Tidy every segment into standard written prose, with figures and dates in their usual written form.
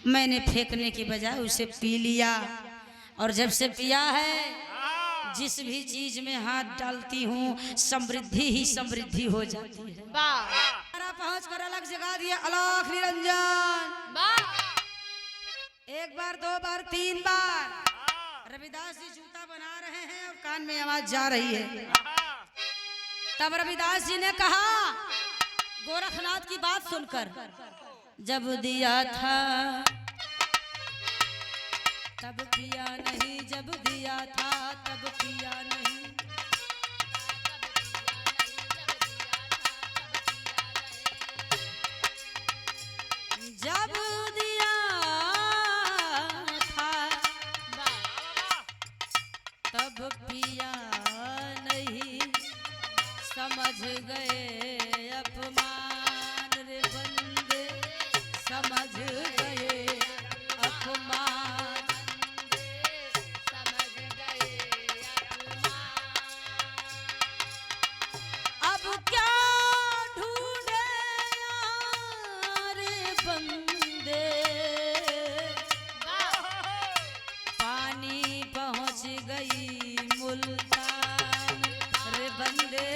मैंने फेंकने के बजाय उसे पी लिया, और जब से पिया है जिस भी चीज में हाथ डालती हूँ समृद्धि ही समृद्धि हो जाती है। पहुंच कर अलग जगा दिया अलख निरंजन। एक बार, दो बार, तीन बार रविदास जी जूता बना रहे हैं और कान में आवाज जा रही है। तब रविदास जी ने कहा गोरखनाथ की बात सुनकर, जब दिया था तब पिया नहीं, जब दिया था तब पिया नहीं, जब दिया था तब पिया नहीं, समझ गए अपमान रे बंदे, समझ गए अपमान, समझ गए अपमान। अब क्या ढूंढे रे बंदे, पानी पहुंच गई मुल्तान रे बंदे,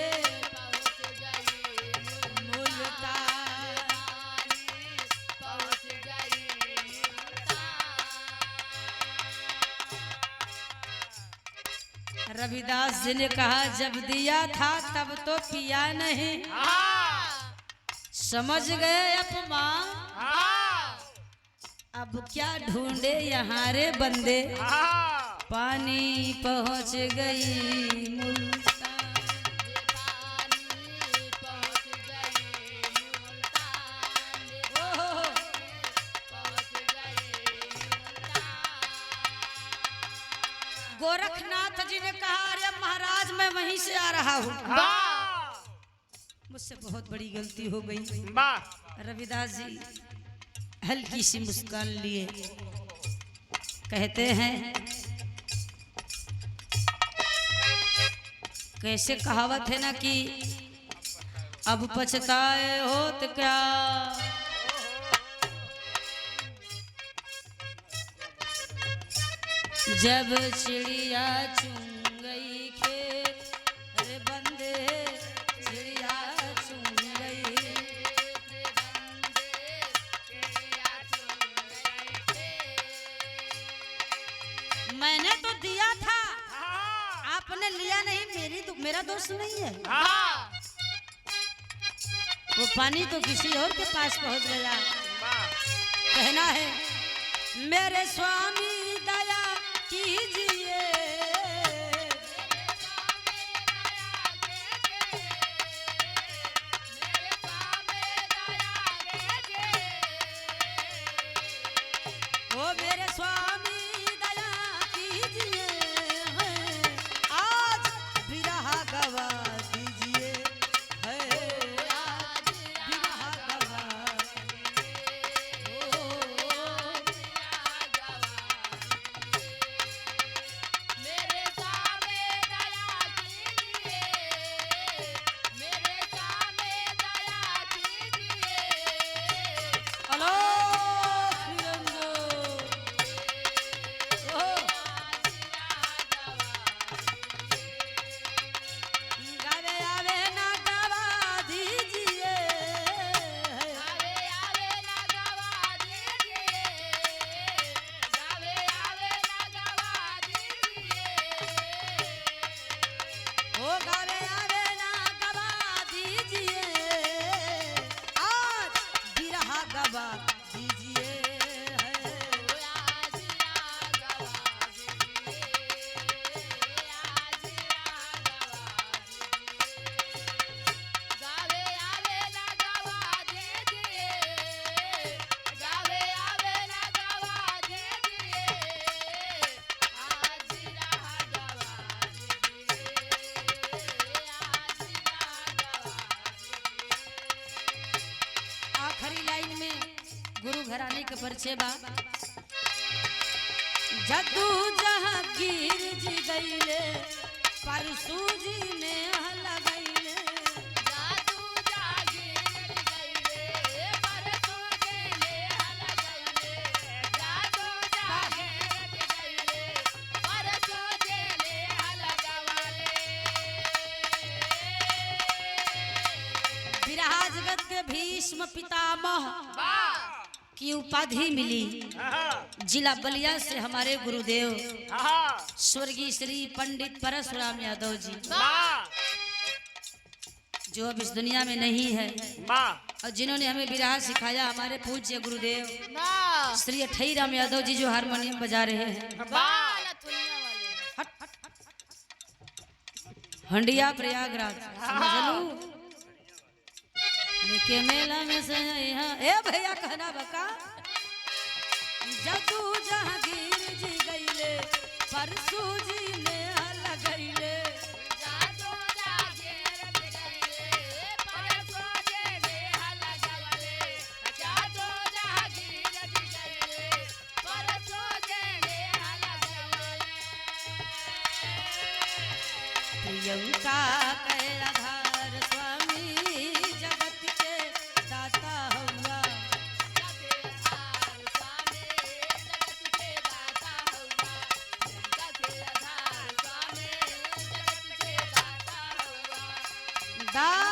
रविदास जी ने कहा जब दिया था तब तो पिया नहीं, समझ गए अपमान, अब क्या ढूंढे यहाँ रे बंदे, पानी पहुंच गई मुल्तान, पानी पहुंच गई मुल्तान, पहुंच गई मुल्तान। गोरखनाथ जी ने कहा अरे महाराज मैं वहीं से आ रहा हूँ, मुझसे बहुत बड़ी गलती हो गई। रविदास जी हल्की सी मुस्कान लिए कहते हैं, कैसे कहावत है ना कि अब पछताए होत क्या, जब चिड़िया चुन गई खेत रे बंदे, चिड़िया चुन गई खेत रे बंदे, चिड़िया चुन गई खेत। मैंने तो दिया था, आपने लिया नहीं, मेरा दोष नहीं है। वो पानी तो किसी और के पास पहुंच गया। कहना है मेरे स्वामी दया कीजिए, ओ मेरे स्वामी दया कीजिए, आज बिरहा गवा दीजिए, आज बिरहा गवा मेरे सामने दया कीजिए, मेरे सामने दया कीजिए। हेलो आखिरी लाइन में गुरु घराने के परिचय बा, जदू जहांगीर जी गईले परसू जी ने लगैले, जदू जहांगीर जी गईले परसू जी ने लगैले, भीष्म पितामह की उपाधि मिली। जिला बलिया से हमारे गुरुदेव स्वर्गीय श्री पंडित परशुराम यादव जी, जो अब इस दुनिया में नहीं है, और जिन्होंने हमें विरहा सिखाया, हमारे पूज्य गुरुदेव श्री अठईराम यादव जी, जो हारमोनियम बजा रहे हैं। हंडिया प्रयागराज लेके मेला में से ए भैया कहना बका जदू जहांगीर जी गईले परसू जी ने लगैले जादू जहांगीर जी गईले परसू जी ने लगैले जादू जहांगीर जी गईले परसू जी ने लगैले प्रियंका के आधार स्वामी जगत के दाता हुआ दाता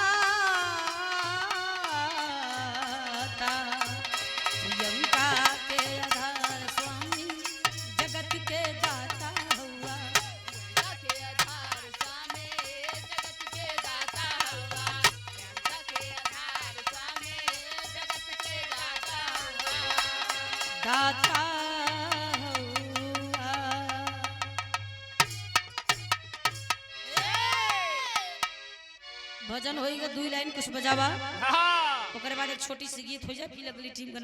प्रियंका के आधार स्वामी जगत के दाता हुआ दाता हुआ। भजन होएगा, 2 लाइन कुछ बजावा, ओकरे बाद एक छोटी सी गीत हो जाए, फिर अगली टीम का